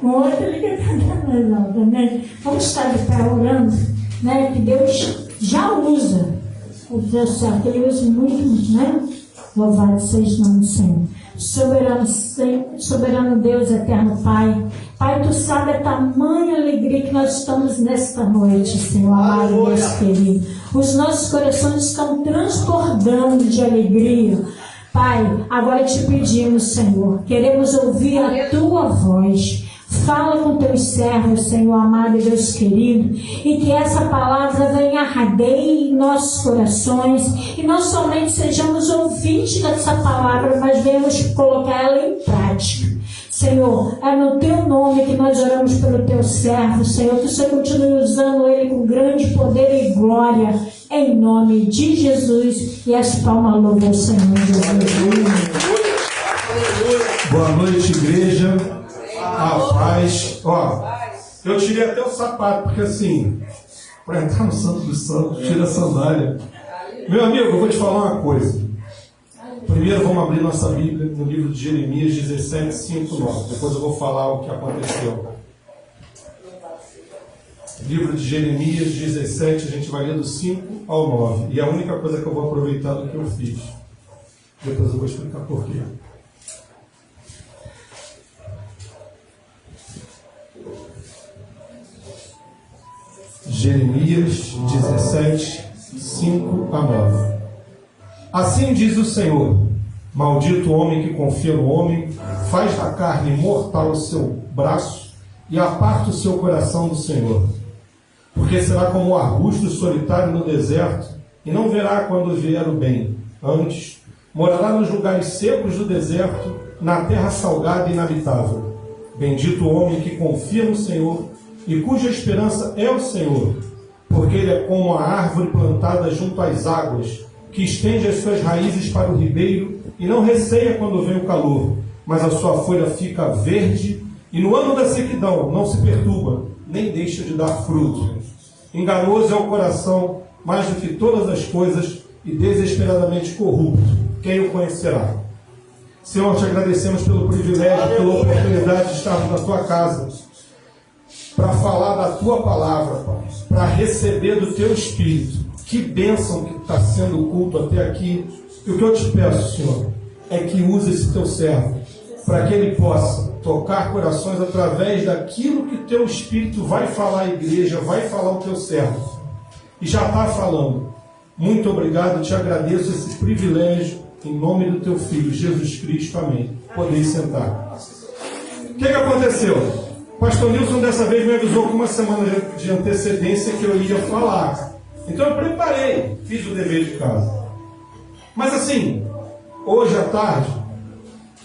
Com outro ele quer cantar mais alto, né? Vamos estar de pé orando, né? Que Deus já usa o Deus certo, Ele usa muito, né? Louvado seja o nome do Senhor. Soberano Deus, eterno Pai. Pai, Tu sabe a tamanha alegria que nós estamos nesta noite, Senhor amado, Deus querido. Os nossos corações estão transbordando de alegria. Pai, agora te pedimos, Senhor, queremos ouvir a Tua voz. Fala com Teus servos, Senhor amado e Deus querido, e que essa palavra venha arder em nossos corações, e não somente sejamos ouvintes dessa palavra, mas venhamos colocar ela em prática. Senhor, é no Teu nome que nós oramos pelo Teu servo, Senhor, que o Senhor continue usando ele com grande poder e glória, em nome de Jesus, e as palmas louvam o Senhor Jesus. Boa noite, igreja. A paz. Eu tirei até o sapato, porque assim, para entrar no Santo dos Santos, tira a sandália. Meu amigo, eu vou te falar uma coisa. Primeiro vamos abrir nossa Bíblia no livro de Jeremias 17, 5, 9. Depois eu vou falar o que aconteceu. Livro de Jeremias 17, a gente vai ler do 5 ao 9. E é a única coisa que eu vou aproveitar do que eu fiz. Depois eu vou explicar por quê. Jeremias 17, 5 a 9. Assim diz o Senhor: maldito o homem que confia no homem, faz da carne mortal o seu braço e aparta o seu coração do Senhor. Porque será como um arbusto solitário no deserto, e não verá quando vier o bem. Antes, morará nos lugares secos do deserto, na terra salgada e inabitável. Bendito o homem que confia no Senhor, e cuja esperança é o Senhor, porque ele é como a árvore plantada junto às águas, que estende as suas raízes para o ribeiro e não receia quando vem o calor, mas a sua folha fica verde, e no ano da sequidão não se perturba, nem deixa de dar fruto. Enganoso é o coração mais do que todas as coisas, e desesperadamente corrupto. Quem o conhecerá? Senhor, te agradecemos pelo privilégio, pela oportunidade de estarmos na tua casa, para falar da tua palavra, Pai, para receber do teu Espírito. Que bênção que está sendo o culto até aqui. E o que eu te peço, Senhor, é que use esse teu servo, para que ele possa tocar corações através daquilo que teu Espírito vai falar à igreja, vai falar ao teu servo. E já está falando. Muito obrigado, te agradeço esse privilégio, em nome do teu Filho, Jesus Cristo, amém. Podem sentar. O que aconteceu? O pastor Nilson dessa vez me avisou com uma semana de antecedência que eu ia falar. Então eu preparei, fiz o dever de casa. Mas assim, hoje à tarde,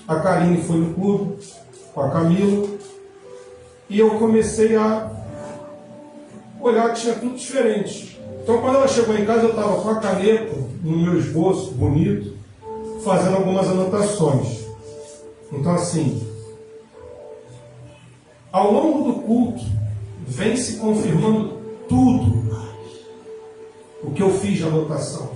a Karine foi no clube com a Camila, e eu comecei a olhar que tinha tudo diferente. Então quando ela chegou em casa, eu estava com a caneta no meu esboço bonito, fazendo algumas anotações. Então assim, ao longo do culto, vem se confirmando tudo o que eu fiz de anotação.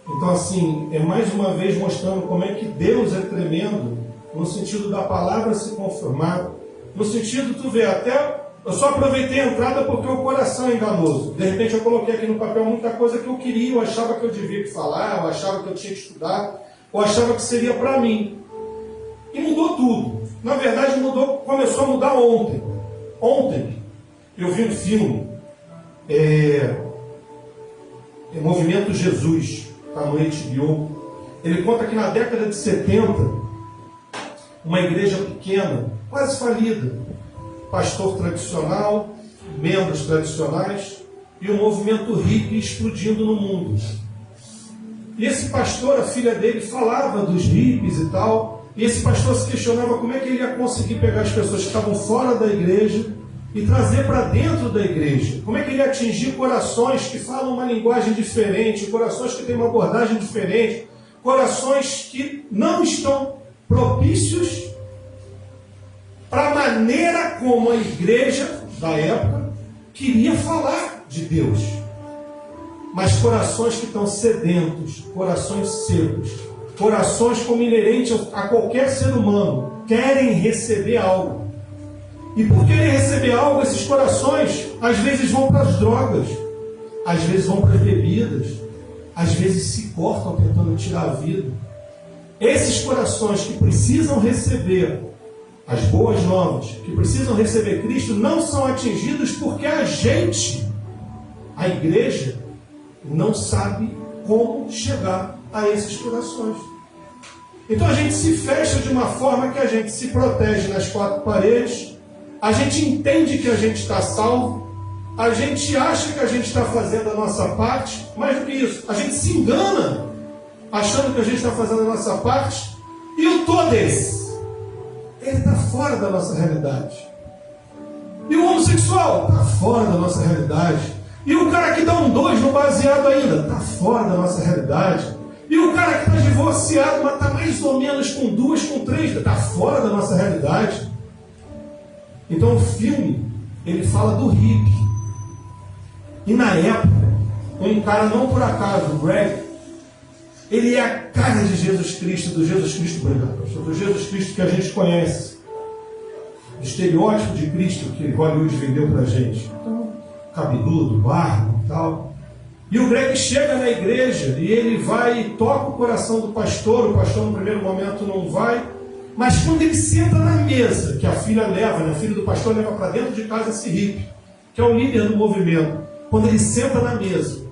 Então assim, é mais uma vez mostrando como é que Deus é tremendo, no sentido da palavra se confirmar, no sentido, tu vê, até eu só aproveitei a entrada porque o coração é enganoso. De repente eu coloquei aqui no papel muita coisa que eu queria, eu achava que eu devia falar, eu achava que eu tinha que estudar, eu achava que seria para mim. E mudou tudo. Na verdade mudou, começou a mudar ontem. Ontem eu vi um filme, Movimento Jesus, está no HBO. Ele conta que na década de 70, uma igreja pequena, quase falida, pastor tradicional, membros tradicionais, e um movimento hippie explodindo no mundo. E esse pastor, a filha dele, falava dos hippies e tal, e esse pastor se questionava como é que ele ia conseguir pegar as pessoas que estavam fora da igreja e trazer para dentro da igreja. Como é que ele ia atingir corações que falam uma linguagem diferente, corações que têm uma abordagem diferente, corações que não estão propícios para a maneira como a igreja da época queria falar de Deus. Mas corações que estão sedentos, corações secos, corações como inerente a qualquer ser humano, querem receber algo, E por querer receber algo, esses corações às vezes vão para as drogas, às vezes vão para as bebidas, às vezes se cortam tentando tirar a vida. Esses corações que precisam receber as boas novas, que precisam receber Cristo, não são atingidos porque a gente, a igreja, não sabe como chegar a esses corações. Então a gente se fecha de uma forma que a gente se protege nas quatro paredes, a gente entende que a gente está salvo, a gente acha que a gente está fazendo a nossa parte, mais do que isso, a gente se engana achando que a gente está fazendo a nossa parte, e o todes, ele está fora da nossa realidade. E o homossexual está fora da nossa realidade. E o cara que dá um 2 no baseado ainda está fora da nossa realidade. E o cara que está divorciado, mas está mais ou menos com 2, com 3, está fora da nossa realidade. Então o filme, ele fala do hippie. E na época, um cara, não por acaso, o Greg, ele é a cara de Jesus Cristo, do Jesus Cristo que a gente conhece. O estereótipo de Cristo que Hollywood vendeu pra gente. Então, cabeludo, barba e tal. E o Greg chega na igreja e ele vai e toca o coração do pastor. O pastor no primeiro momento não vai. Mas quando ele senta na mesa, que a filha leva, né? A filha do pastor leva para dentro de casa esse hippie, que é o líder do movimento. Quando ele senta na mesa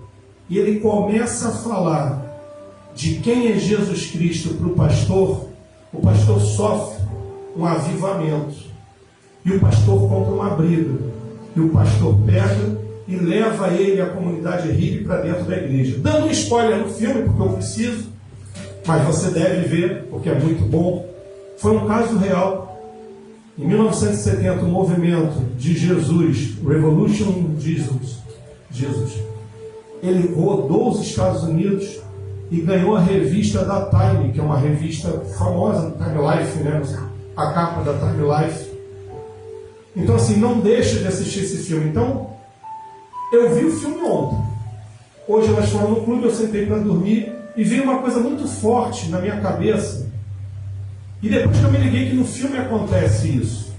e ele começa a falar de quem é Jesus Cristo para o pastor sofre um avivamento. E o pastor compra uma briga. E o pastor pega e leva ele, a comunidade hippie, para dentro da igreja. Dando um spoiler no filme, porque eu preciso, mas você deve ver, porque é muito bom. Foi um caso real. Em 1970, o movimento de Jesus, Revolution Jesus, ele rodou os Estados Unidos e ganhou a revista da Time, que é uma revista famosa, Time Life, né? A capa da Time Life. Então, assim, não deixa de assistir esse filme. Então, eu vi o filme ontem. Hoje elas foram no clube, eu sentei para dormir e veio uma coisa muito forte na minha cabeça. E depois que eu me liguei que no filme acontece isso,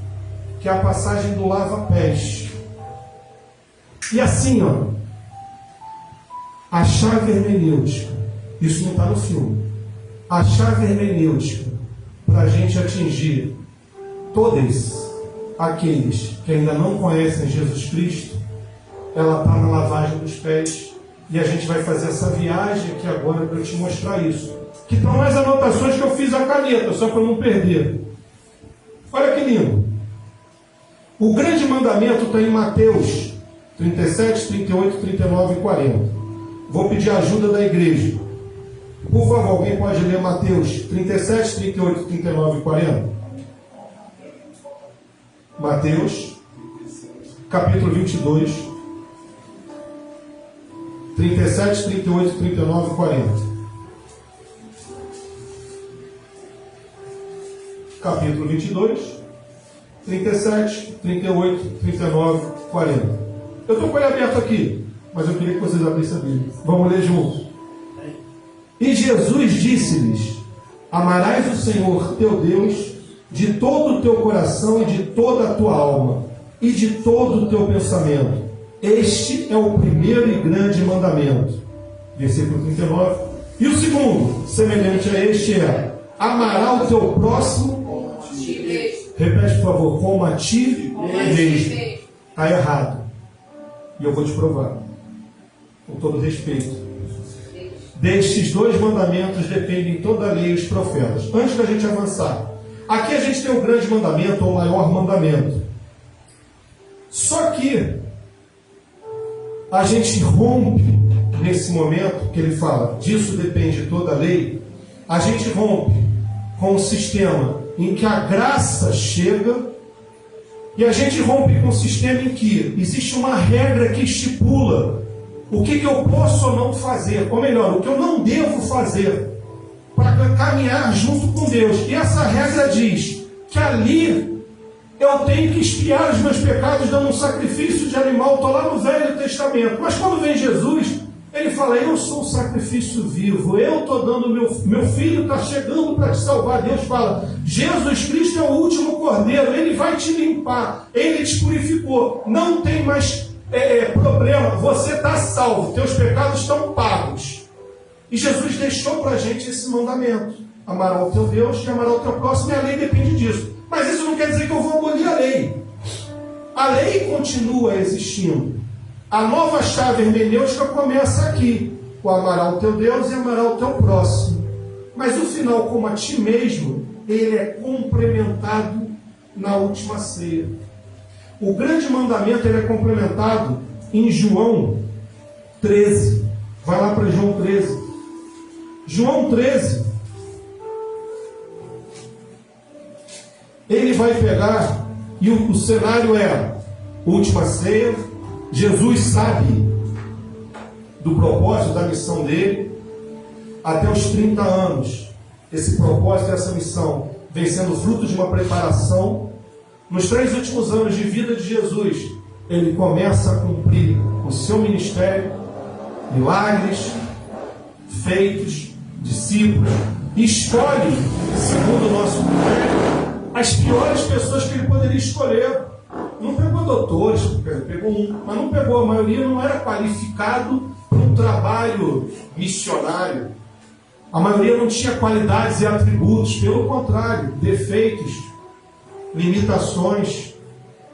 que é a passagem do lava-pés. E assim, ó, a chave hermenêutica, isso não está no filme, a chave hermenêutica para a gente atingir todos aqueles que ainda não conhecem Jesus Cristo, ela está na lavagem dos pés. E a gente vai fazer essa viagem aqui agora para eu te mostrar isso. Que estão as anotações que eu fiz à caneta, só para não perder. Olha que lindo. O grande mandamento está em Mateus 37, 38, 39 e 40. Vou pedir a ajuda da igreja. Por favor, alguém pode ler Mateus 37, 38, 39 e 40? Mateus, capítulo 22, 37, 38, 39 e 40. Capítulo 22, 37, 38, 39, 40. Eu estou com ele aberto aqui, mas eu queria que vocês abrissem a Bíblia. Vamos ler juntos. E Jesus disse-lhes: amarás o Senhor teu Deus de todo o teu coração e de toda a tua alma e de todo o teu pensamento. Este é o primeiro e grande mandamento. Versículo 39. E o segundo, semelhante a este, é: amará o teu próximo. Repete, por favor, como a ti mesmo. Está errado. E eu vou te provar. Com todo respeito. Destes dois mandamentos dependem toda a lei e os profetas. Antes da gente avançar, aqui a gente tem o grande mandamento, ou o maior mandamento. Só que a gente rompe nesse momento que ele fala, disso depende toda a lei. A gente rompe com o sistema em que a graça chega, e a gente rompe com o sistema em que existe uma regra que estipula o que eu posso ou não fazer, ou melhor, o que eu não devo fazer para caminhar junto com Deus. E essa regra diz que ali eu tenho que expiar os meus pecados dando um sacrifício de animal. Estou lá no Velho Testamento. Mas quando vem Jesus, Ele fala, eu sou o sacrifício vivo, eu estou dando meu filho está chegando para te salvar. Deus fala, Jesus Cristo é o último cordeiro, ele vai te limpar, ele te purificou, não tem mais problema, você está salvo, teus pecados estão pagos. E Jesus deixou para a gente esse mandamento, amará o teu Deus e amará o teu próximo, e a lei depende disso. Mas isso não quer dizer que eu vou abolir a lei. A lei continua existindo. A nova chave hermenêutica começa aqui, o amará o teu Deus e amará o teu próximo. Mas o final, como a ti mesmo, ele é complementado na última ceia. O grande mandamento ele é complementado em João 13. Vai lá para João 13. João 13. Ele vai pegar, e o cenário é última ceia. Jesus sabe do propósito da missão dele. Até os 30 anos, esse propósito, essa missão, vem sendo fruto de uma preparação. Nos 3 últimos anos de vida de Jesus, ele começa a cumprir o seu ministério, milagres feitos, discípulos, e escolhe, segundo o nosso critério, as piores pessoas que ele poderia escolher. Não pegou doutores, pegou um, mas não pegou, a maioria não era qualificado para um trabalho missionário. A maioria não tinha qualidades e atributos, pelo contrário, defeitos, limitações.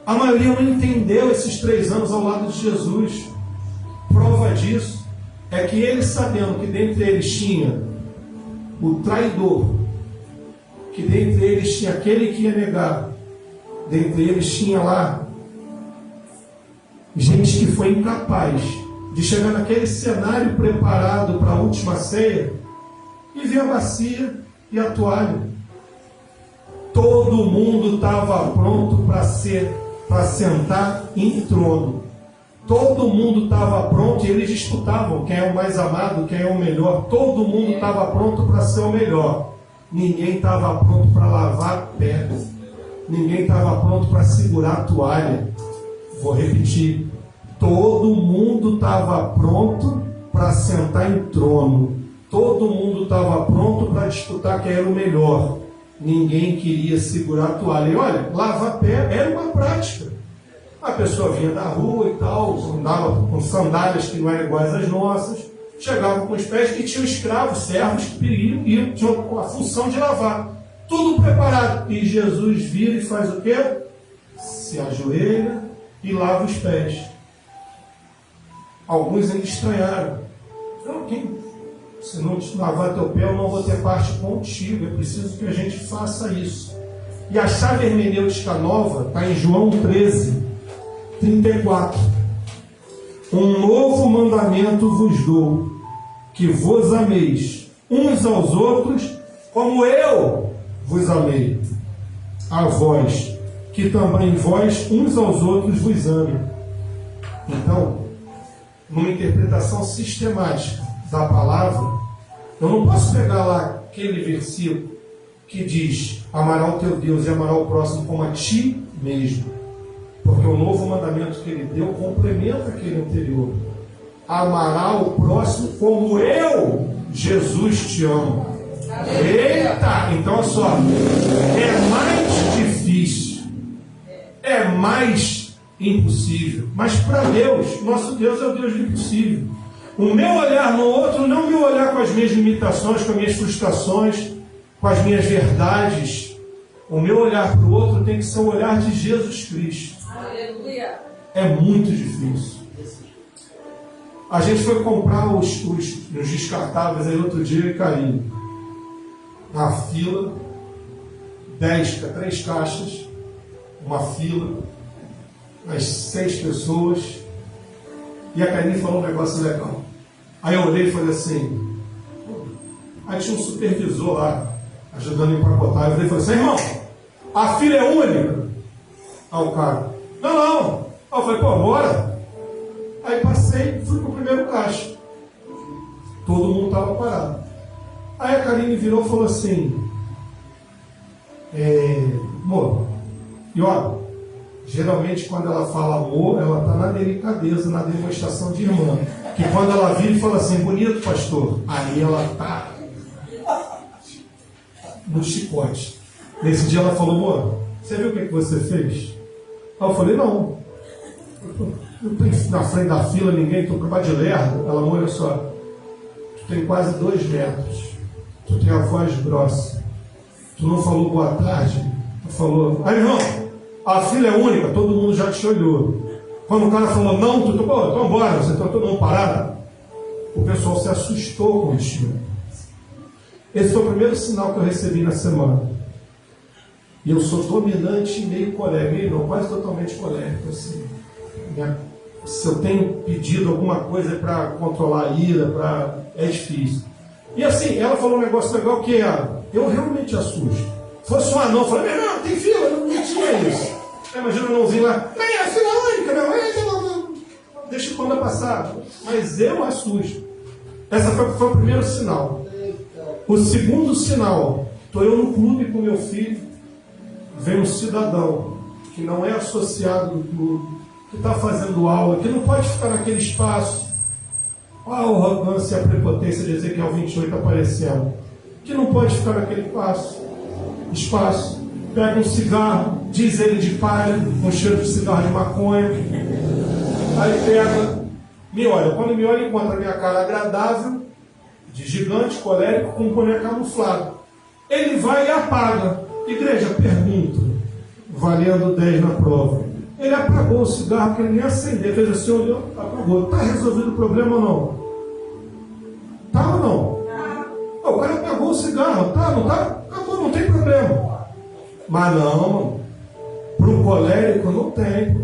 A maioria não entendeu esses 3 anos ao lado de Jesus. Prova disso é que ele, sabendo que dentre eles tinha o traidor, que dentre eles tinha aquele que ia negar, dentre eles tinha lá gente que foi incapaz de chegar naquele cenário preparado para a última ceia e ver a bacia e a toalha. Todo mundo estava pronto para sentar em trono. Todo mundo estava pronto e eles disputavam quem é o mais amado, quem é o melhor. Todo mundo estava pronto para ser o melhor. Ninguém estava pronto para lavar pé. Ninguém estava pronto para segurar a toalha. Vou repetir. Todo mundo estava pronto para sentar em trono. Todo mundo estava pronto para disputar quem era o melhor. Ninguém queria segurar a toalha. E olha, lavar pé era uma prática. A pessoa vinha da rua e tal, andava com sandálias que não eram iguais às nossas, chegava com os pés que tinham escravos, servos que tinham a função de lavar. Tudo preparado. E Jesus vira e faz o quê? Se ajoelha e lava os pés. Alguns ainda estranharam. Então, se não te lavar teu pé, eu não vou ter parte contigo. É preciso que a gente faça isso. E a chave hermenêutica nova está em João 13, 34. Um novo mandamento vos dou, que vos ameis uns aos outros, como eu vos amei a vós, que também vós uns aos outros vos amem. Então, numa interpretação sistemática da palavra, eu não posso pegar lá aquele versículo que diz amará o teu Deus e amará o próximo como a ti mesmo, porque o novo mandamento que ele deu complementa aquele anterior. Amará o próximo como eu, Jesus, te amo. Eita! Então olha só, é mais difícil, é mais impossível, mas para Deus, nosso Deus é o Deus do impossível. O meu olhar no outro, não me olhar com as minhas limitações, com as minhas frustrações, com as minhas verdades. O meu olhar para o outro tem que ser o olhar de Jesus Cristo. Aleluia. É muito difícil. A gente foi comprar os descartáveis aí outro dia e caiu na fila, 3 caixas, uma fila, as 6 pessoas, e a Karine falou um negócio legal. Aí eu olhei e falei assim, aí tinha um supervisor lá, ajudando a empacotar, eu falei assim, irmão, a fila é única? Aí o cara, não. Aí eu falei, pô, bora. Aí passei, fui pro primeiro caixa. Todo mundo estava parado. Aí a Karine virou e falou assim, amor, e ó, geralmente quando ela fala amor, ela está na delicadeza, na demonstração de irmã. que quando ela vira e fala assim, bonito, pastor, aí ela tá no chicote. Nesse dia ela falou, amor, você viu o que você fez? Aí eu falei, não. Eu tô na frente da fila, ninguém, tô acabado de lerdo. Ela, amor, olha só, tu tem quase 2 metros, tu tem a voz grossa, tu não falou boa tarde, tu falou, aí irmão, a fila é única, todo mundo já te olhou. Quando o cara falou, não, tu tô embora, você tá todo mundo parado, o pessoal se assustou com o estilo. Esse foi o primeiro sinal que eu recebi na semana. E eu sou dominante e meio colérico, não, quase totalmente colérico, assim. Se eu tenho pedido alguma coisa para controlar a ira, é difícil. E assim, ela falou um negócio legal que eu realmente assusto. Fosse um anão, eu falei, não, tem fila, não tinha isso. Imagina um anãozinho lá, a fila é única, não, deixa o panda passar. Mas eu assusto. Esse foi o primeiro sinal. O segundo sinal, estou eu no clube com meu filho, vem um cidadão que não é associado do clube, que está fazendo aula, que não pode ficar naquele espaço. Olha a arrogância e a prepotência de Ezequiel 28 aparecendo. Que não pode ficar naquele espaço. Pega um cigarro, diz ele de palha, com cheiro de cigarro de maconha. Aí pega, me olha. Quando me olha, encontra a minha cara agradável, de gigante, colérico, com um boné camuflado. Ele vai e apaga. Igreja, pergunto, valendo 10 na prova. Ele apagou o cigarro, que ele nem acendeu, fez assim, olhou, apagou. Está resolvido o problema ou não? Tá ou não? O cara apagou o cigarro, tá? Não tá? Acabou, não tem problema. Mas não, para um colérico não tem.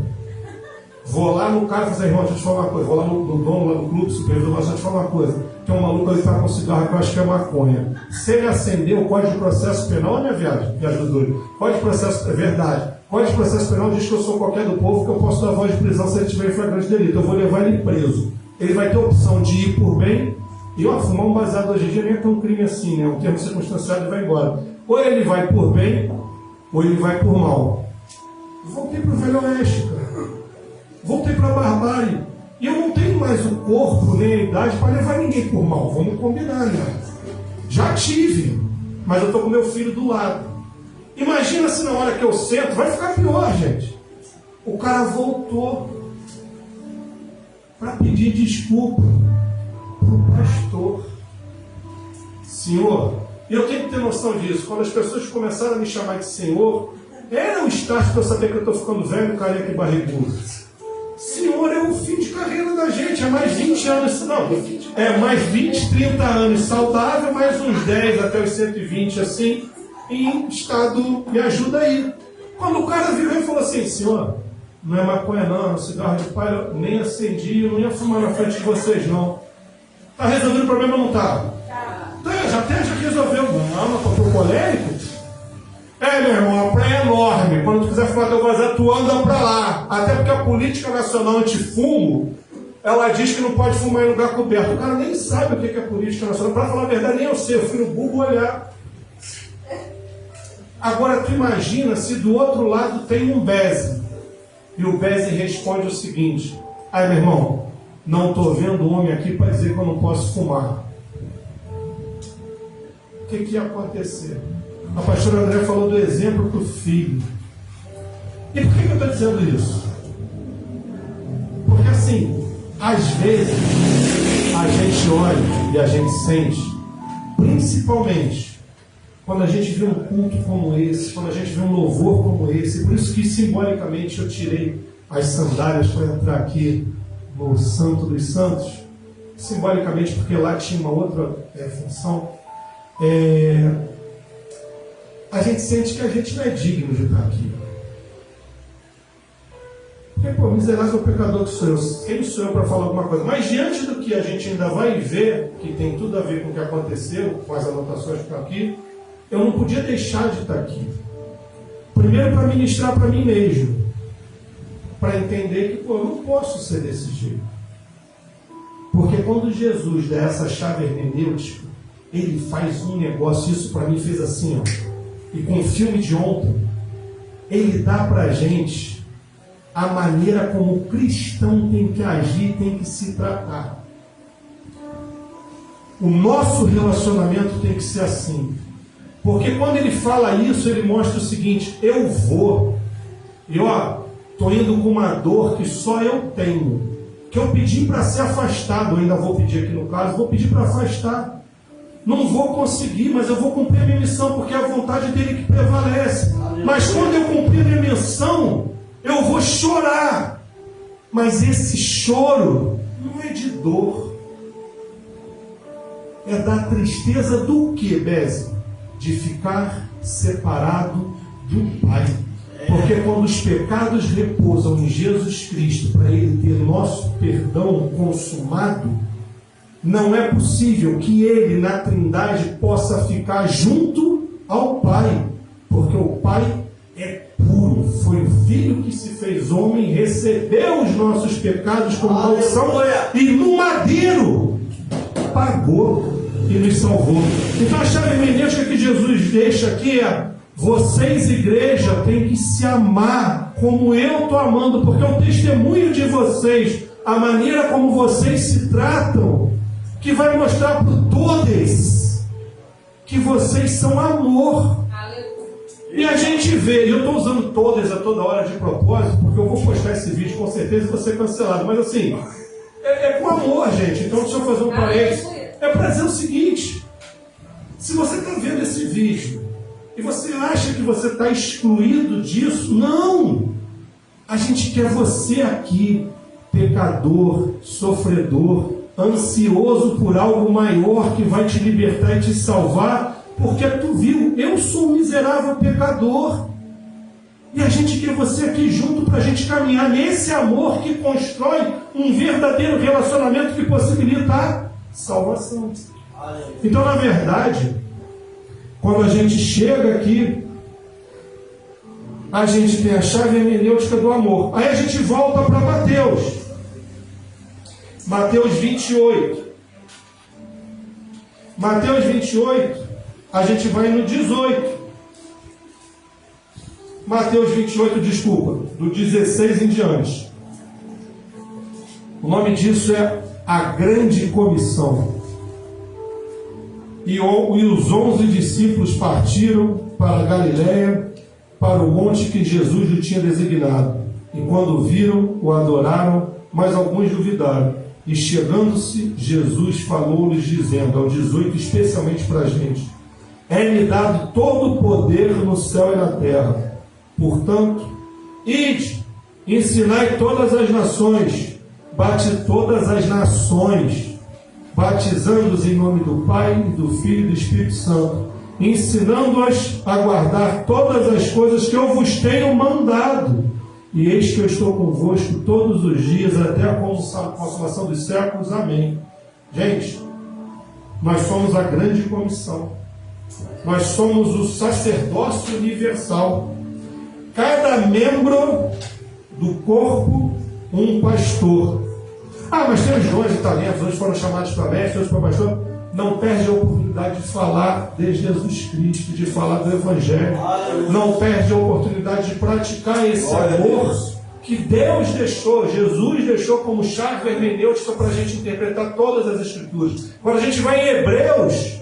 Vou lá no cara e fazer, irmão, deixa eu te falar uma coisa. Vou lá no dono, lá no clube, supervisor, deixa eu te falar uma coisa. Tem um maluco ali que está com cigarro que eu acho que é maconha. Se ele acender, o Código de Processo Penal, olha a minha viagem do doido. Código de Processo, é verdade. Código de Processo Penal diz que eu sou qualquer do povo, que eu posso dar voz de prisão se ele estiver em flagrante delito. Eu vou levar ele preso. Ele vai ter a opção de ir por bem, e fumar um baseado hoje em dia nem é tão crime assim, né? Um termo circunstanciado e vai embora. Ou ele vai por bem, ou ele vai por mal. Voltei para o Velho Oeste, cara. Voltei para a barbárie. E eu não tenho mais o corpo nem a idade para levar ninguém por mal. Vamos combinar, né? Já tive, mas eu estou com meu filho do lado. Imagina se na hora que eu sento, vai ficar pior, gente. O cara voltou para pedir desculpa para o pastor. Senhor, eu tenho que ter noção disso. Quando as pessoas começaram a me chamar de Senhor, era um estágio para eu saber que eu estou ficando velho, careca e barrigudo. Senhor é o fim de carreira da gente, é mais 20 anos, não, é mais 20, 30 anos saudável, mais uns 10 até os 120, assim, em estado, me ajuda aí. Quando o cara virou e falou assim, senhor, não é maconha não, é cigarro de palha, nem acendi, eu não ia fumar na frente de vocês não. Está resolvendo o problema ou não está? Então, já resolveu, não, mas para o colérico? Meu irmão, a praia é enorme. Quando tu quiser fumar teu baseado, tu anda pra lá. Até porque a política nacional antifumo, ela diz que não pode fumar em lugar coberto. O cara nem sabe o que é política nacional. Para falar a verdade, nem eu sei. Eu fui no Google olhar. Agora, tu imagina se do outro lado tem um Beze. E o Beze responde o seguinte. Meu irmão, não estou vendo homem aqui para dizer que eu não posso fumar. O que ia acontecer? A pastora André falou do exemplo para o filho. E por que eu estou dizendo isso? Porque assim, às vezes, a gente olha e a gente sente, principalmente, quando a gente vê um culto como esse, quando a gente vê um louvor como esse, por isso que simbolicamente eu tirei as sandálias para entrar aqui no Santo dos Santos, simbolicamente porque lá tinha uma outra função, a gente sente que a gente não é digno de estar aqui. Porque, miserável pecador que sou eu, quem sou eu para falar alguma coisa? Mas diante do que a gente ainda vai ver, que tem tudo a ver com o que aconteceu, com as anotações que estão aqui, eu não podia deixar de estar aqui. Primeiro para ministrar para mim mesmo, para entender que eu não posso ser desse jeito. Porque quando Jesus dá essa chave hermenêutica, ele faz um negócio, isso para mim fez assim, e com o filme de ontem, ele dá para a gente a maneira como o cristão tem que agir, tem que se tratar. O nosso relacionamento tem que ser assim. Porque quando ele fala isso, ele mostra o seguinte: eu vou. E estou indo com uma dor que só eu tenho. Que eu pedi para ser afastado. Eu ainda vou pedir aqui no caso, vou pedir para afastar. Não vou conseguir, mas eu vou cumprir a minha missão, porque é a vontade dele que prevalece. Mas quando eu cumprir a minha missão, eu vou chorar. Mas esse choro não é de dor. É da tristeza do que, Bézio? De ficar separado do Pai. Porque quando os pecados repousam em Jesus Cristo, para Ele ter nosso perdão consumado, não é possível que Ele, na Trindade, possa ficar junto ao Pai. Porque o Pai é puro. Foi o Filho que se fez homem, recebeu os nossos pecados como maldição e no madeiro pagou e nos salvou. Então a chave hermenêutica que Jesus deixa aqui é: vocês, igreja, têm que se amar como eu estou amando, porque o testemunho de vocês, a maneira como vocês se tratam, que vai mostrar para todos que vocês são amor. E a gente vê, e eu estou usando todas a toda hora de propósito, porque eu vou postar esse vídeo com certeza e vou ser cancelado, mas assim, é com amor, gente. Então deixa eu fazer um parênteses. É para dizer o seguinte: se você está vendo esse vídeo e você acha que você está excluído disso, não! A gente quer você aqui, pecador, sofredor, ansioso por algo maior que vai te libertar e te salvar, porque tu viu, eu sou um miserável pecador. E a gente quer você aqui junto para a gente caminhar nesse amor que constrói um verdadeiro relacionamento que possibilita a salvação. Então, na verdade, quando a gente chega aqui, a gente tem a chave hermenêutica do amor. Aí a gente volta para Mateus. Mateus 28. Mateus 28, a gente vai no 18. Mateus 28, desculpa, do 16 em diante. O nome disso é a Grande Comissão. E os 11 discípulos partiram para Galiléia, para o monte que Jesus lhe tinha designado. E quando viram, o adoraram, mas alguns duvidaram. E chegando-se, Jesus falou-lhes dizendo, ao 18, especialmente para a gente: é-me dado todo o poder no céu e na terra. Portanto, ide, ensinai todas as nações, bate todas as nações, batizando-os em nome do Pai, do Filho e do Espírito Santo, ensinando-as a guardar todas as coisas que eu vos tenho mandado. E eis que eu estou convosco todos os dias, até a consumação dos séculos. Amém. Gente, nós somos a grande comissão. Nós somos o sacerdócio universal. Cada membro do corpo, um pastor. Ah, mas tem os dons e talentos, uns foram chamados para mestre, outros para pastor. Não perde a oportunidade de falar de Jesus Cristo, de falar do Evangelho. Não perde a oportunidade de praticar esse amor que Deus deixou, Jesus deixou como chave hermenêutica para a gente interpretar todas as Escrituras. Quando a gente vai em Hebreus,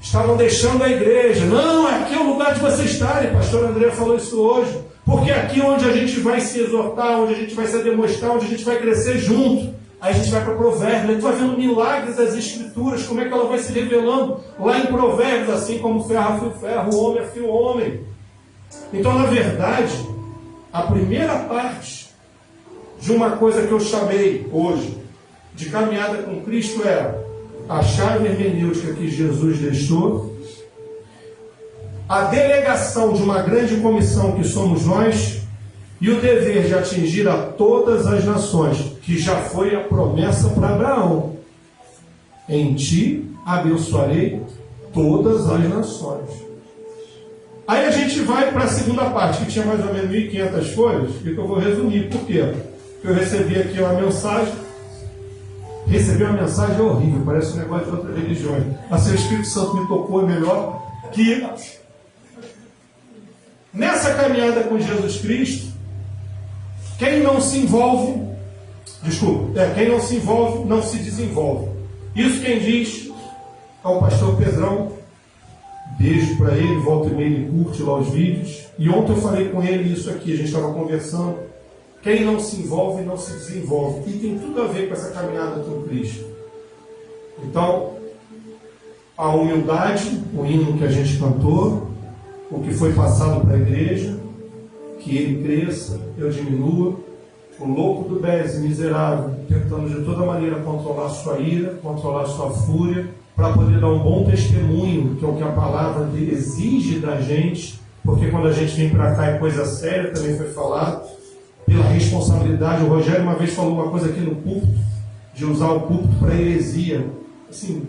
estavam deixando a igreja. Não, aqui é o lugar de vocês estarem. O pastor André falou isso hoje. Porque aqui é onde a gente vai se exortar, onde a gente vai se demonstrar, onde a gente vai crescer junto. Aí a gente vai para Provérbios, tu vai vendo milagres das Escrituras, como é que ela vai se revelando lá em Provérbios, assim como ferro afia ferro, o homem afia o homem. Então, na verdade, a primeira parte de uma coisa que eu chamei hoje de caminhada com Cristo é a chave hermenêutica que Jesus deixou, a delegação de uma grande comissão que somos nós, e o dever de atingir a todas as nações, que já foi a promessa para Abraão. Em ti abençoarei todas as nações. Aí a gente vai para a segunda parte, que tinha mais ou menos 1.500 folhas, e que eu vou resumir. Por quê? Porque eu recebi aqui uma mensagem. Recebi uma mensagem horrível, parece um negócio de outra religião. Assim, o Espírito Santo me tocou melhor que... Nessa caminhada com Jesus Cristo, quem não se envolve, quem não se envolve, não se desenvolve. Isso quem diz ao pastor Pedrão. Beijo para ele, volta e meia ele curte lá os vídeos. E ontem eu falei com ele isso aqui, a gente estava conversando. Quem não se envolve, não se desenvolve. E tem tudo a ver com essa caminhada com Cristo. Então, a humildade, o hino que a gente cantou, o que foi passado para a igreja, que ele cresça, eu diminua. O louco do Beze, miserável, tentando de toda maneira controlar sua ira, controlar sua fúria, para poder dar um bom testemunho, que é o que a palavra exige da gente, porque quando a gente vem para cá é coisa séria, também foi falado, pela responsabilidade. O Rogério uma vez falou uma coisa aqui no púlpito, de usar o púlpito para heresia. Assim,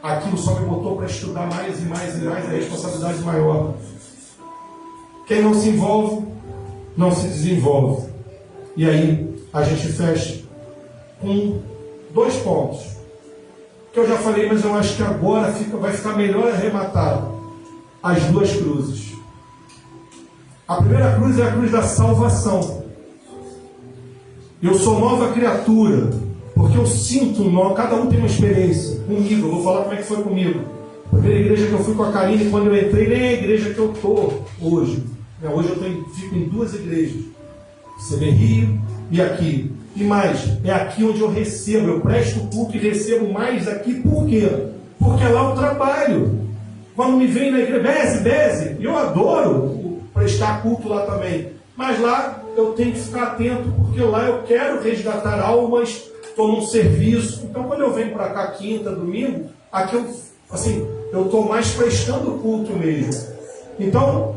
aquilo só me botou para estudar mais e mais e mais, a responsabilidade maior. Quem não se envolve, não se desenvolve. E aí, a gente fecha com 2 pontos, que eu já falei, mas eu acho que agora vai ficar melhor arrematado. As 2 cruzes. A primeira cruz é a cruz da salvação. Eu sou nova criatura, porque eu sinto um nó, cada um tem uma experiência. Comigo, eu vou falar como é que foi comigo. A primeira igreja que eu fui com a Karine, quando eu entrei, nem é a igreja que eu estou hoje. Hoje eu fico em 2 igrejas. CB Rio e aqui. E mais, é aqui onde eu recebo, eu presto culto e recebo mais aqui. Por quê? Porque lá eu trabalho. Quando me vem na igreja, Beze, eu adoro prestar culto lá também. Mas lá eu tenho que ficar atento, porque lá eu quero resgatar almas, estou num serviço. Então quando eu venho para cá quinta, domingo, aqui eu estou mais prestando culto mesmo. Então,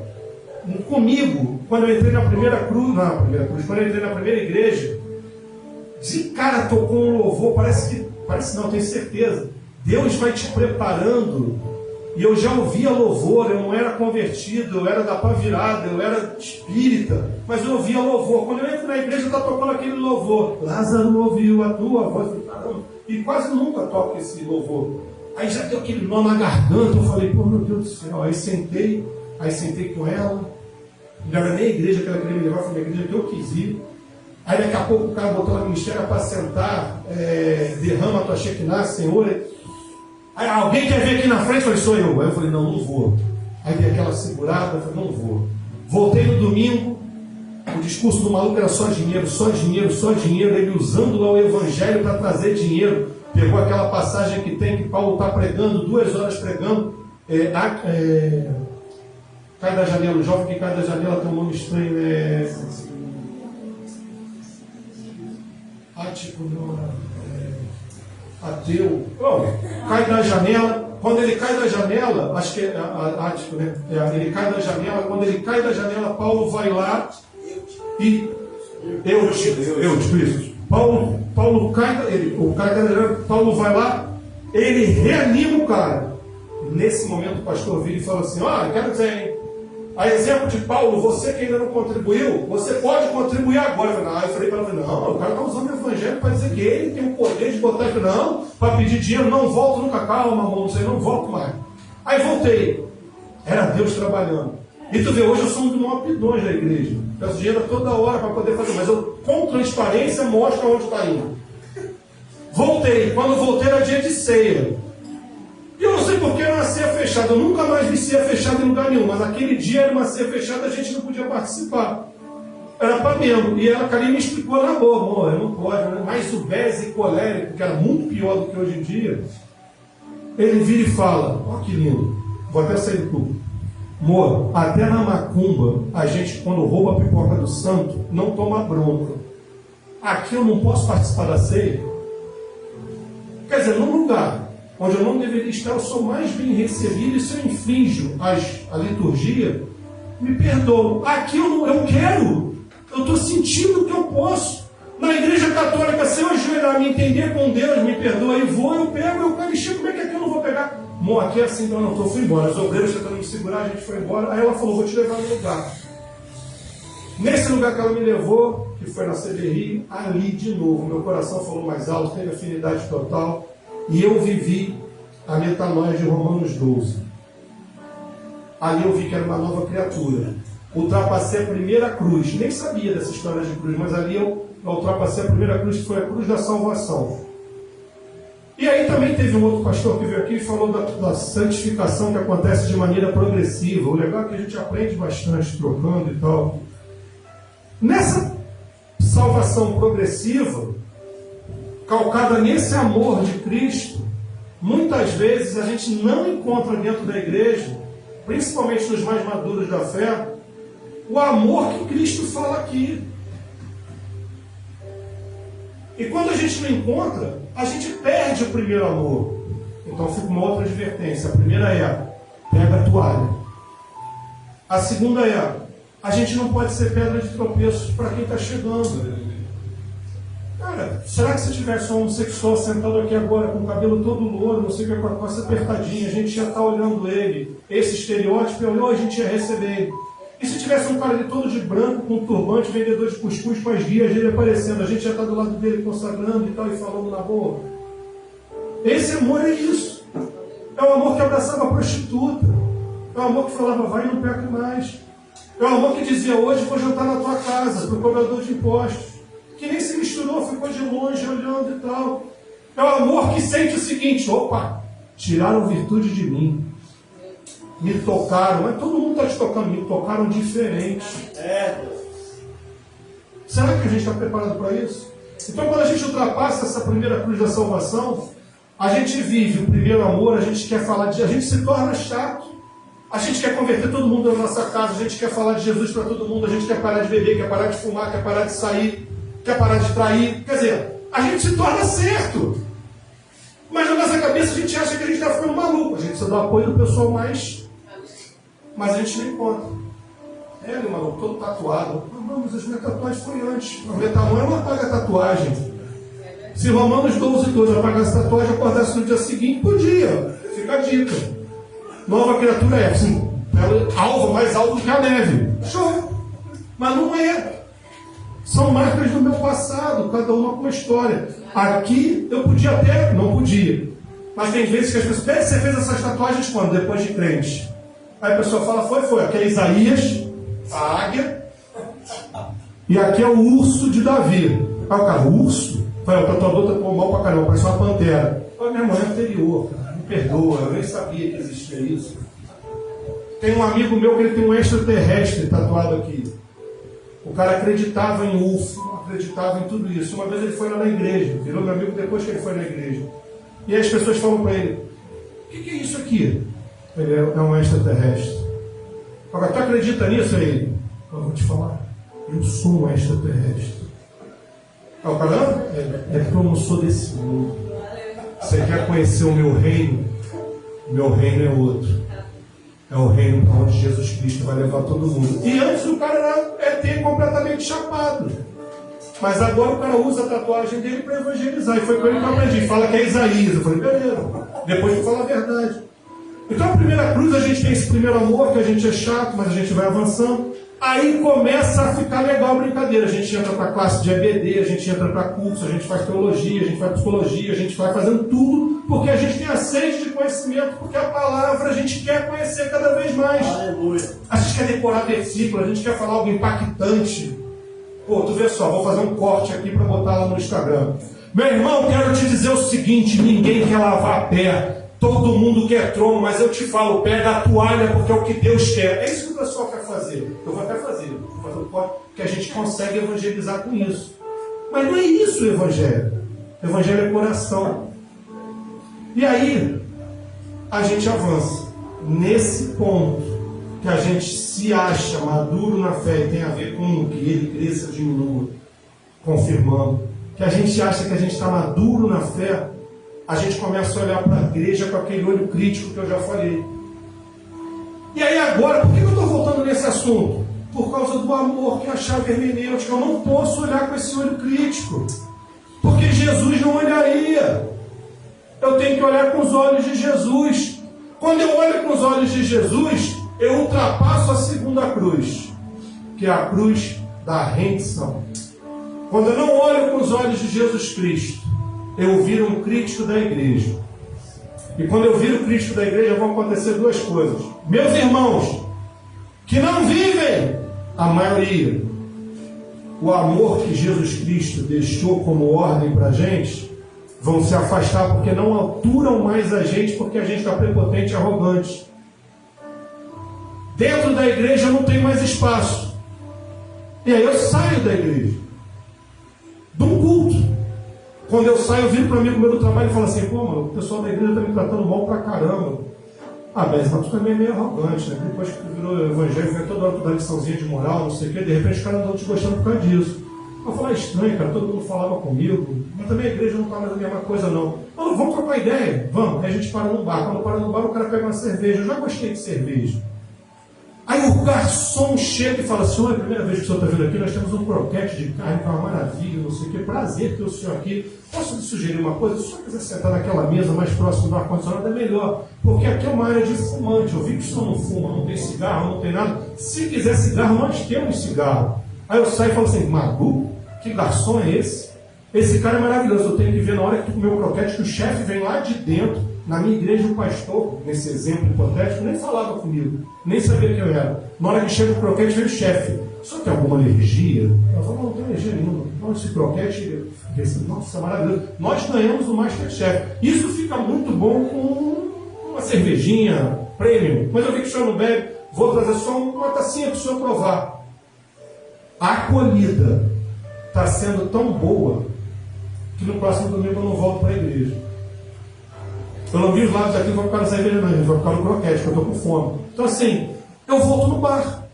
comigo, quando eu entrei na primeira cruz, quando eu entrei na primeira igreja, de cara tocou um louvor, parece não, tenho certeza. Deus vai te preparando. E eu já ouvia louvor, eu não era convertido, eu era da pá virada, eu era espírita, mas eu ouvia louvor. Quando eu entro na igreja, está tocando aquele louvor. Lázaro ouviu a tua voz, e quase nunca toca esse louvor. Aí já deu aquele nó na garganta, eu falei, pô, meu Deus do céu. Aí sentei com ela. Não era nem a igreja que ela queria me levar, foi a igreja que eu quis ir. Aí daqui a pouco o cara botou na ministério para sentar, derrama a tua Shekinah, Senhor. Aí alguém quer vir aqui na frente? Eu falei, sou eu. Aí eu falei, não vou. Aí dei aquela segurada, eu falei, não vou. Voltei no domingo, o discurso do maluco era só dinheiro, só dinheiro, só dinheiro. Ele usando lá o evangelho para trazer dinheiro. Pegou aquela passagem que tem, que Paulo está pregando, 2 horas pregando. Cai da janela, o jovem que cai da janela tem um nome estranho, ateu. Cai da janela. Quando ele cai da janela, acho que é ático, né? Ele cai da janela. Quando ele cai da janela, Paulo vai lá e isso. Paulo cai da janela, Paulo vai lá, ele reanima o cara. Nesse momento o pastor vira e fala assim: quero dizer, hein? A exemplo de Paulo, você que ainda não contribuiu, você pode contribuir agora. Eu falei para ela, não, o cara está usando o evangelho para dizer que ele tem o poder de botar aqui, não, para pedir dinheiro, não volto nunca, calma, amor, não volto mais. Aí voltei, era Deus trabalhando. E tu vê, hoje eu sou um dos maiores pidões da igreja, peço dinheiro toda hora para poder fazer, mas eu com transparência mostro onde está indo. Voltei, quando voltei era dia de ceia. E eu não sei porque era uma ceia fechada. Eu nunca mais vi ceia fechada em lugar nenhum. Mas naquele dia era uma ceia fechada, a gente não podia participar. Era para membro. E a Karine me explicou na boa: amor, não pode, né? Mas o Beze colérico, que era muito pior do que hoje em dia, ele vira e fala: que lindo, vou até sair do clube. Amor, até na macumba, a gente, quando rouba a pipoca do santo, não toma bronca. Aqui eu não posso participar da ceia. Quer dizer, num lugar onde eu não deveria estar, eu sou mais bem recebido, e se eu infrinjo a liturgia, me perdoa. Aqui eu quero, eu estou sentindo que eu posso. Na igreja católica, se eu ajoelhar, me entender com Deus, me perdoa, eu pego a Eucaristia, como é que aqui eu não vou pegar? Bom, aqui é assim, não, eu fui embora. Os obreiros tentando me segurar, a gente foi embora. Aí ela falou, vou te levar no lugar. Nesse lugar que ela me levou, que foi na CBRI, ali de novo, meu coração falou mais alto, teve afinidade total. E eu vivi a metanoia de Romanos 12. Ali eu vi que era uma nova criatura. Ultrapassei a primeira cruz. Nem sabia dessa história de cruz, mas ali eu ultrapassei a primeira cruz, que foi a cruz da salvação. E aí também teve um outro pastor que veio aqui e falou da santificação que acontece de maneira progressiva. O legal é que a gente aprende bastante trocando e tal. Nessa salvação progressiva, calcada nesse amor de Cristo, muitas vezes a gente não encontra dentro da igreja, principalmente nos mais maduros da fé, o amor que Cristo fala aqui. E quando a gente não encontra, a gente perde o primeiro amor. Então fica uma outra advertência. A primeira é: pega a toalha. A segunda é: a gente não pode ser pedra de tropeço para quem está chegando. Cara, será que se tivesse um homossexual sentado aqui agora com o cabelo todo louro, não sei o que, com a costa apertadinha, a gente ia estar olhando ele, esse estereótipo, a gente ia receber ele. E se tivesse um cara ali todo de branco, com um turbante, vendedor de cuscuz, com as guias dele aparecendo, a gente já está do lado dele consagrando e tal, e falando na boa. Esse amor é isso. É o amor que abraçava a prostituta. É o amor que falava: vai e não peca mais. É o amor que dizia: hoje vou jantar na tua casa, para o cobrador de impostos. Que nem se misturou, ficou de longe olhando e tal. É o amor que sente o seguinte: opa, tiraram virtude de mim. Me tocaram, mas todo mundo está te tocando, me tocaram diferente. Será que a gente está preparado para isso? Então, quando a gente ultrapassa essa primeira cruz da salvação, a gente vive o primeiro amor, a gente quer falar de... a gente se torna chato. A gente quer converter todo mundo na nossa casa, a gente quer falar de Jesus para todo mundo, a gente quer parar de beber, quer parar de fumar, quer parar de sair, quer parar de trair. Quer dizer, a gente se torna certo. Mas na nossa cabeça a gente acha que a gente está ficando maluco. A gente precisa do apoio do pessoal mais... Mas a gente não encontra. Ele, maluco, todo tatuado. Não, mas as minhas tatuagens foi antes. O meu tamanho não apaga a tatuagem. Se Romanos 12 apagasse a tatuagem, acordasse no dia seguinte, podia. Fica a dica. Nova criatura é assim, alvo mais alto do que a neve. Show! Mas não é. São marcas do meu passado, cada uma com uma história. Aqui eu podia até, não podia. Mas tem vezes que as pessoas, você fez essas tatuagens quando? Depois de crente. Aí a pessoa fala: foi. Aqui é Isaías, a águia, e aqui é o urso de Davi. Aí o cara: urso? O tatuador tatuou mal pra caramba, parece uma pantera. Minha mãe é anterior, cara, me perdoa, eu nem sabia que existia isso. Tem um amigo meu que ele tem um extraterrestre tatuado aqui. O cara acreditava em UFO, acreditava em tudo isso. Uma vez ele foi lá na igreja, virou meu amigo depois que ele foi na igreja. E aí as pessoas falam para ele: o que é isso aqui? Ele é um extraterrestre. Agora, tu acredita nisso aí? Eu vou te falar: eu sou um extraterrestre. O cara: é porque eu não sou desse mundo. Você quer conhecer o meu reino? Meu reino é outro. É o reino para onde Jesus Cristo vai levar todo mundo. E antes o cara era ET completamente chapado. Mas agora o cara usa a tatuagem dele para evangelizar. E foi com ele que eu aprendi. Fala que é Isaías. Eu falei: beleza. Depois eu falo a verdade. Então a primeira cruz, a gente tem esse primeiro amor, que a gente é chato, mas a gente vai avançando. Aí começa a ficar legal a brincadeira. A gente entra para a classe de EBD, a gente entra para curso, a gente faz teologia, a gente faz psicologia, a gente vai fazendo tudo, porque a gente tem a sede de conhecimento, porque a palavra a gente quer conhecer cada vez mais. Aleluia. A gente quer decorar versículo, a gente quer falar algo impactante. Pô, tu vê só, vou fazer um corte aqui para botar lá no Instagram. Meu irmão, quero te dizer o seguinte: ninguém quer lavar a pé. Todo mundo quer trono, mas eu te falo: pega a toalha, porque é o que Deus quer. É isso que o pessoal quer fazer. Eu vou até fazer. Vou fazer o corte, que a gente consegue evangelizar com isso. Mas não é isso o evangelho. O evangelho é coração. E aí, a gente avança. Nesse ponto, que a gente se acha maduro na fé, e tem a ver com que ele cresça ou diminua, confirmando, que a gente acha que a gente está maduro na fé, a gente começa a olhar para a igreja com aquele olho crítico que eu já falei. E aí agora, por que eu estou voltando nesse assunto? Por causa do amor, que é a chave hermenêutica. Eu não posso olhar com esse olho crítico, porque Jesus não olharia. Eu tenho que olhar com os olhos de Jesus. Quando eu olho com os olhos de Jesus, eu ultrapasso a segunda cruz, que é a cruz da rendição. Quando eu não olho com os olhos de Jesus Cristo, eu viro um crítico da igreja. E quando eu viro crítico da igreja, vão acontecer duas coisas. Meus irmãos, que não vivem, a maioria, o amor que Jesus Cristo deixou como ordem para a gente, Vão se afastar porque não aturam mais a gente, porque a gente está prepotente e arrogante. Dentro da igreja eu não tenho mais espaço. E aí eu saio da igreja. De um culto. Quando eu saio, eu viro para um amigo meu do trabalho e falo assim: pô, mano, o pessoal da igreja está me tratando mal pra caramba. Ah, mas tu também é meio arrogante, né? Depois que tu virou evangélico, vem toda hora tu dá liçãozinha de moral, não sei o quê, de repente os caras não estão te gostando por causa disso. Eu falei: estranho, cara, todo mundo falava comigo, mas também a igreja não está mais a mesma coisa, não. Não, vamos trocar ideia, vamos. Aí a gente para no bar. Quando para no bar, o cara pega uma cerveja. Eu já gostei de cerveja. Aí o garçom chega e fala: senhor, é a primeira vez que o senhor está vindo aqui, nós temos um croquete de carne, que é uma maravilha, não sei o que, prazer ter o senhor aqui. Posso lhe sugerir uma coisa? Se o senhor quiser sentar naquela mesa mais próximo do ar-condicionado, é melhor, porque aqui é uma área de fumante. Eu vi que o senhor não fuma, não tem cigarro, não tem nada. Se quiser cigarro, nós temos cigarro. Aí eu saio e falo assim: maluco, que garçom é esse? Esse cara é maravilhoso. Eu tenho que ver na hora que tu comeu o croquete, que o chefe vem lá de dentro. Na minha igreja, o pastor, nesse exemplo hipotético, nem falava comigo, nem sabia quem eu era. Na hora que chega o croquete, vem o chefe: o senhor tem alguma alergia? Eu falo: não tenho alergia nenhuma. Não, esse croquete, nossa, é maravilhoso. Nós ganhamos o Masterchef. Isso fica muito bom com uma cervejinha premium. Mas eu vi que o senhor não bebe, vou trazer só uma tacinha para o senhor provar. A acolhida está sendo tão boa que no próximo domingo eu não volto para a igreja. Eu não vi os lados aqui, não vou ficar na cerveja, não, vou ficar no croquete, porque eu estou com fome. Então, assim, eu volto no bar.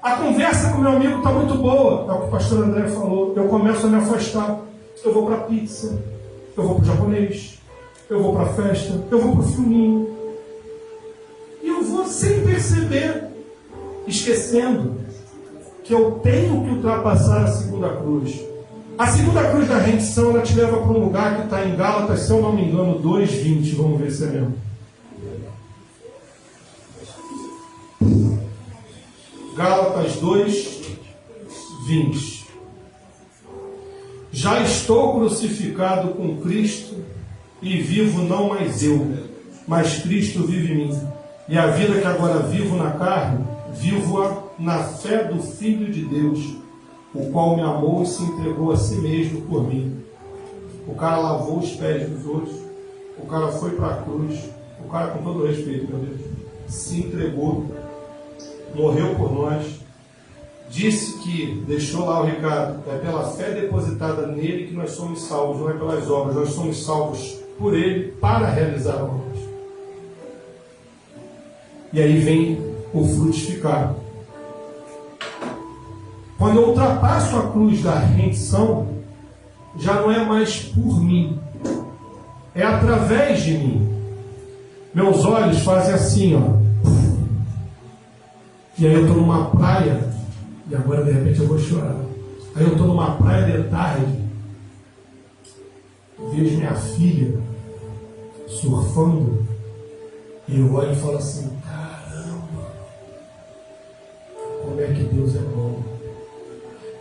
A conversa com meu amigo está muito boa, é o que o pastor André falou. Eu começo a me afastar. Eu vou para a pizza, eu vou para o japonês, eu vou para a festa, eu vou para o filminho. E eu vou sem perceber, esquecendo que eu tenho que ultrapassar a segunda cruz. A segunda cruz da rendição, ela te leva para um lugar que está em Gálatas, se eu não me engano, 2:20. Vamos ver se é mesmo. Gálatas 2:20. Já estou crucificado com Cristo e vivo não mais eu, mas Cristo vive em mim. E a vida que agora vivo na carne, vivo-a na fé do Filho de Deus, o qual me amou e se entregou a si mesmo por mim. O cara lavou os pés dos outros, o cara foi para a cruz, o cara, com todo respeito, meu Deus, se entregou, morreu por nós, disse que, deixou lá o recado, é pela fé depositada nele que nós somos salvos, não é pelas obras, nós somos salvos por ele para realizar obras. E aí vem o frutificar. Quando eu ultrapasso a cruz da rendição, já não é mais por mim, é através de mim. Meus olhos fazem assim, ó. E aí eu estou numa praia, e agora de repente eu vou chorar. Aí eu estou numa praia de tarde, vejo minha filha surfando, e eu olho e falo assim: caramba, como é que Deus é bom.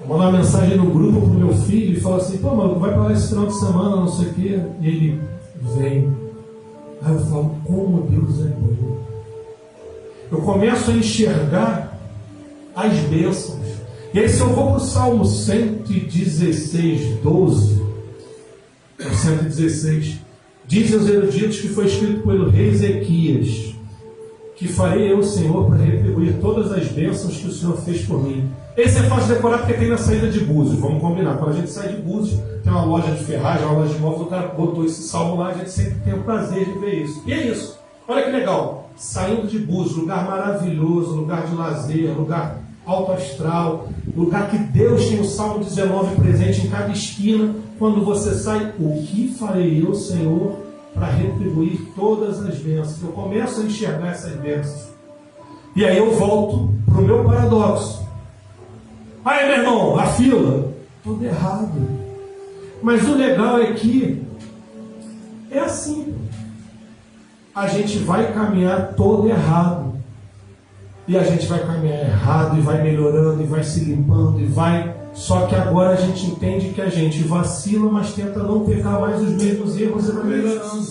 Eu mando uma mensagem no grupo pro meu filho e falo assim: pô, mano, vai para lá esse final de semana, não sei o quê. E ele vem. Aí eu falo: como Deus é bom. Eu começo a enxergar as bênçãos. E aí, se eu vou para o Salmo 116, 12, 116, dizem os eruditos que foi escrito pelo rei Ezequias: que farei eu, Senhor, para retribuir todas as bênçãos que o Senhor fez por mim. Esse é fácil de decorar porque tem na saída de Búzios. Vamos combinar. Quando a gente sai de Búzios, tem uma loja de ferragem, uma loja de móveis, o cara botou esse salmo lá, a gente sempre tem o prazer de ver isso. E é isso. Olha que legal. Saindo de Búzios, lugar maravilhoso, lugar de lazer, lugar alto astral, lugar que Deus tem o Salmo 19 presente em cada esquina. Quando você sai: o que farei eu, Senhor, para retribuir todas as bênçãos? Eu começo a enxergar essas bênçãos. E aí eu volto para o meu paradoxo. Aí, meu irmão, a fila, tudo errado. Mas o legal é que é assim. A gente vai caminhar todo errado. E a gente vai caminhar errado e vai melhorando e vai se limpando e vai. Só que agora a gente entende que a gente vacila, mas tenta não pecar mais os mesmos erros e vai melhorando.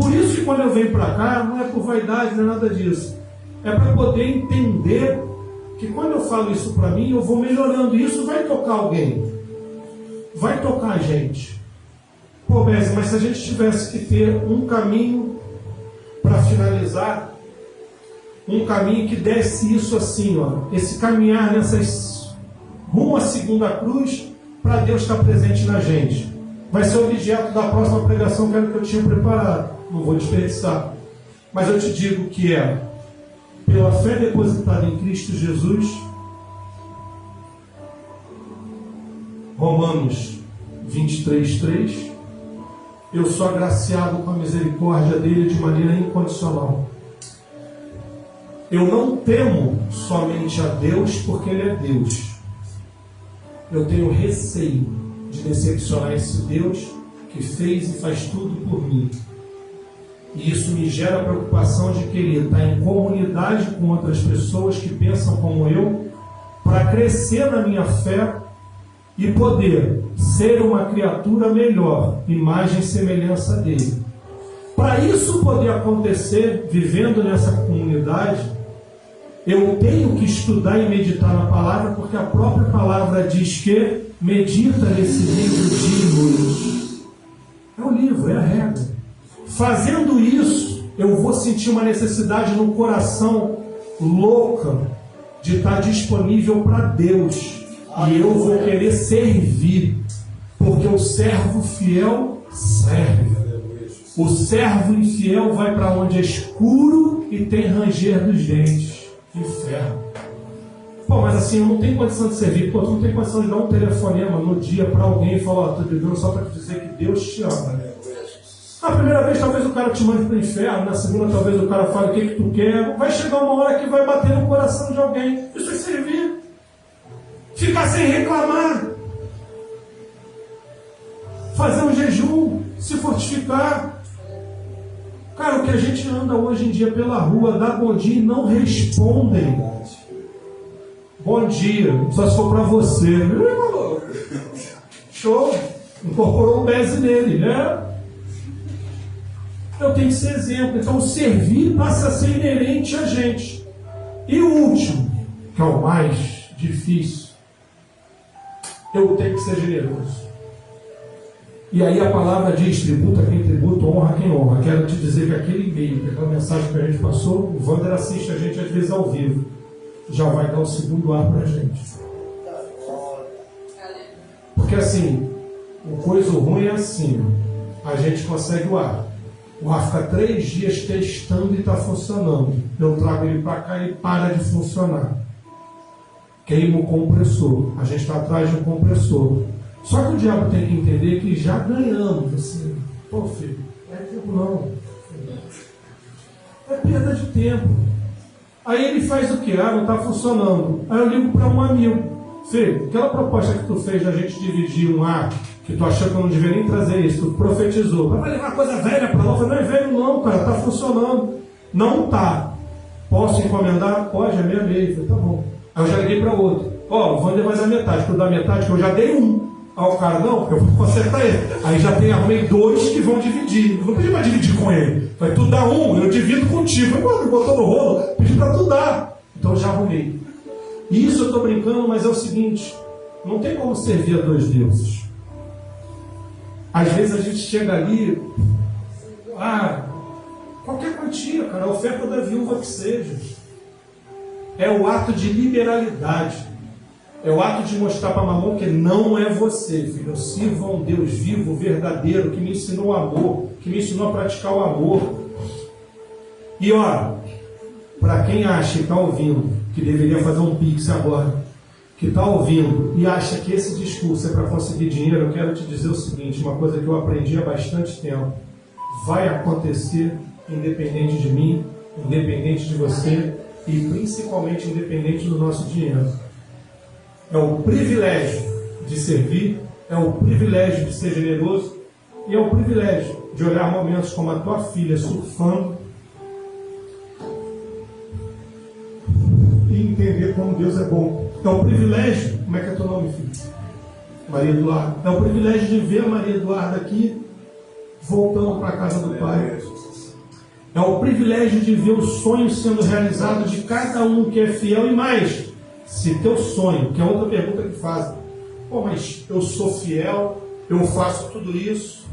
Por isso que quando eu venho para cá, não é por vaidade, não é nada disso. É para poder entender que quando eu falo isso para mim, eu vou melhorando. E isso vai tocar alguém. Vai tocar a gente. Pô, Bézia, mas se a gente tivesse que ter um caminho para finalizar, um caminho que desse isso assim, ó, esse caminhar nessas rumo à segunda cruz, para Deus estar presente na gente. Vai ser objeto da próxima pregação que eu tinha preparado. Não vou desperdiçar. Mas eu te digo que é pela fé depositada em Cristo Jesus. Romanos 23:3. Eu sou agraciado com a misericórdia dele de maneira incondicional. Eu não temo somente a Deus porque ele é Deus. Eu tenho receio de decepcionar esse Deus que fez e faz tudo por mim. E isso me gera a preocupação de querer estar em comunidade com outras pessoas que pensam como eu, para crescer na minha fé e poder ser uma criatura melhor, imagem e semelhança dele. Para isso poder acontecer, vivendo nessa comunidade, eu tenho que estudar e meditar na palavra, porque a própria palavra diz que medita nesse livro dia e noite. É o livro, é a regra. Fazendo isso, eu vou sentir uma necessidade no coração louca de estar disponível para Deus. E eu vou querer servir, porque o servo fiel serve. O servo infiel vai para onde é escuro e tem ranger dos dentes. Inferno. Pô, mas assim, eu não tenho condição de servir. Pô, tu não tem condição de dar um telefonema no dia para alguém e falar, ó, tô ligando só para te dizer que Deus te ama. Na primeira vez talvez o cara te mande para o inferno, na segunda talvez o cara fale o que tu quer. Vai chegar uma hora que vai bater no coração de alguém. Isso é servir. Ficar sem reclamar. Fazer um jejum, se fortificar. Cara, o que a gente anda hoje em dia pela rua, dá bom dia e não respondem. Bom dia, só se for para você. Show. Incorporou um beze nele, né? Eu tenho que ser exemplo. Então, o servir passa a ser inerente a gente. E o último, que é o mais difícil, eu tenho que ser generoso. E aí a palavra diz, tributa quem tributa, honra quem honra. Quero te dizer que aquele e-mail, aquela mensagem que a gente passou, o Wander assiste a gente às vezes ao vivo. Já vai dar o segundo ar para a gente. Porque assim, o coisa ruim é assim, a gente consegue o ar. O ar fica 3 dias testando e está funcionando. Eu trago ele para cá e para de funcionar. Queima o compressor. A gente está atrás de um compressor. Só que o diabo tem que entender que já ganhamos. Assim, pô, filho, não é tempo não. É perda de tempo. Aí ele faz o que? Ah, não está funcionando. Aí eu ligo para um amigo. Filho, aquela proposta que tu fez da gente dividir um ar, que tu achou que eu não deveria nem trazer isso, tu profetizou. Vai levar coisa velha para lá. Eu falei, não é velho não, cara, está funcionando. Não está. Posso encomendar? Pode, é meia. Eu falei, tá bom. Aí eu já liguei para outro. Ó, o Wander vai dar metade. Tu dá metade, que eu já dei um. Aí o cara, não, porque eu vou consertar ele. Aí já arrumei 2 que vão dividir. Eu não pedi para dividir com ele. Falei, tu dá um, eu divido contigo. Ele botou no rolo, pedi para tu dar. Então eu já arrumei. E isso eu estou brincando, mas é o seguinte, não tem como servir a 2 deuses. Às vezes a gente chega ali, qualquer quantia, cara, a oferta da viúva que seja. É o ato de liberalidade. É o ato de mostrar para Mamon que não é você, filho. Eu sirvo a um Deus vivo, verdadeiro, que me ensinou o amor, que me ensinou a praticar o amor. E olha, para quem acha que está ouvindo, que deveria fazer um pix agora, que está ouvindo e acha que esse discurso é para conseguir dinheiro, eu quero te dizer o seguinte, uma coisa que eu aprendi há bastante tempo. Vai acontecer independente de mim, independente de você e principalmente independente do nosso dinheiro. É o privilégio de servir, é o privilégio de ser generoso e é o privilégio de olhar momentos como a tua filha surfando e entender como Deus é bom. É o privilégio, como é que é teu nome, filho? Maria Eduarda. É o privilégio de ver a Maria Eduarda aqui voltando para a casa do Pai. É o privilégio de ver o sonho sendo realizado de cada um que é fiel e mais. Se teu sonho, que é outra pergunta que fazem, pô, mas eu sou fiel, eu faço tudo isso,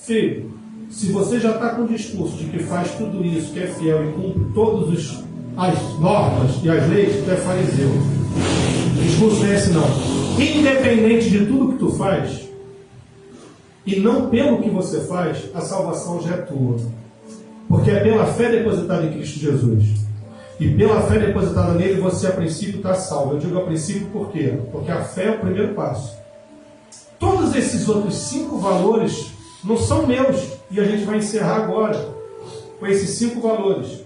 Filho, se você já está com o discurso de que faz tudo isso, que é fiel e cumpre todas as normas e as leis, tu é fariseu. O discurso não é esse não. Independente de tudo que tu faz, e não pelo que você faz, a salvação já é tua. Porque é pela fé depositada em Cristo Jesus. E pela fé depositada nele, você a princípio está salvo. Eu digo a princípio por quê? Porque a fé é o primeiro passo. Todos esses outros 5 valores não são meus. E a gente vai encerrar agora com esses 5 valores.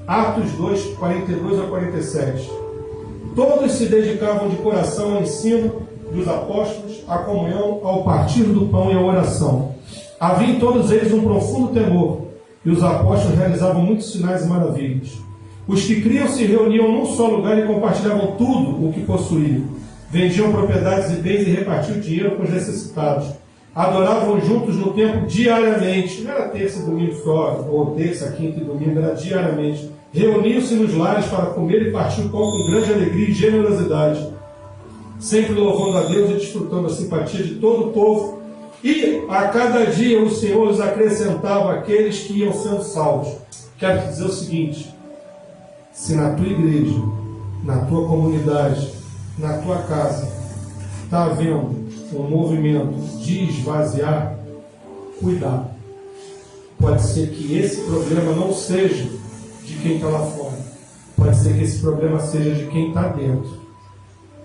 Atos 2, 42 a 47. Todos se dedicavam de coração ao ensino dos apóstolos, à comunhão, ao partir do pão e à oração. Havia em todos eles um profundo temor, e os apóstolos realizavam muitos sinais e maravilhas. Os que criam se reuniam num só lugar e compartilhavam tudo o que possuíam. Vendiam propriedades e bens e repartiam dinheiro com os necessitados. Adoravam juntos no templo diariamente. Não era terça e domingo só, ou terça, quinta e domingo, era diariamente. Reuniam-se nos lares para comer e partir o pão com grande alegria e generosidade, sempre louvando a Deus e desfrutando a simpatia de todo o povo. E a cada dia o Senhor os acrescentava aqueles que iam sendo salvos. Quero te dizer o seguinte: se na tua igreja, na tua comunidade, na tua casa, está havendo um movimento de esvaziar, cuidado. Pode ser que esse problema não seja de quem está lá fora. Pode ser que esse problema seja de quem está dentro.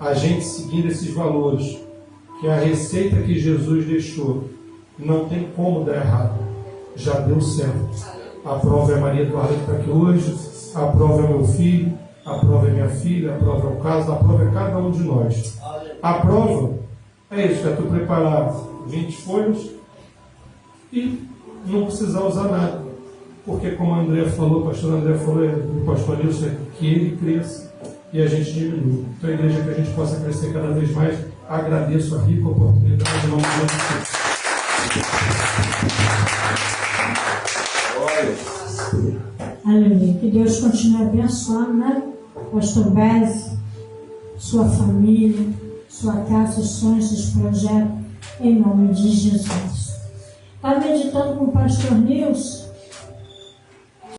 A gente seguindo esses valores, que é a receita que Jesus deixou, não tem como dar errado. Já deu certo. A prova é a Maria Eduarda que está aqui hoje, a prova é meu filho, a prova é minha filha, a prova é o caso, a prova é cada um de nós. A prova é isso, é tu preparar 20 folhas e não precisar usar nada. Porque como a André falou, o pastor André falou, o pastor Nilson, é que ele cresça e a gente diminui. Então a igreja, que a gente possa crescer cada vez mais. Agradeço a rica oportunidade. Não Aleluia. Que Deus continue abençoando, né? Pastor Bez, sua família, sua casa, seus sonhos, seus projetos, em nome de Jesus. Estava meditando com o pastor Nilson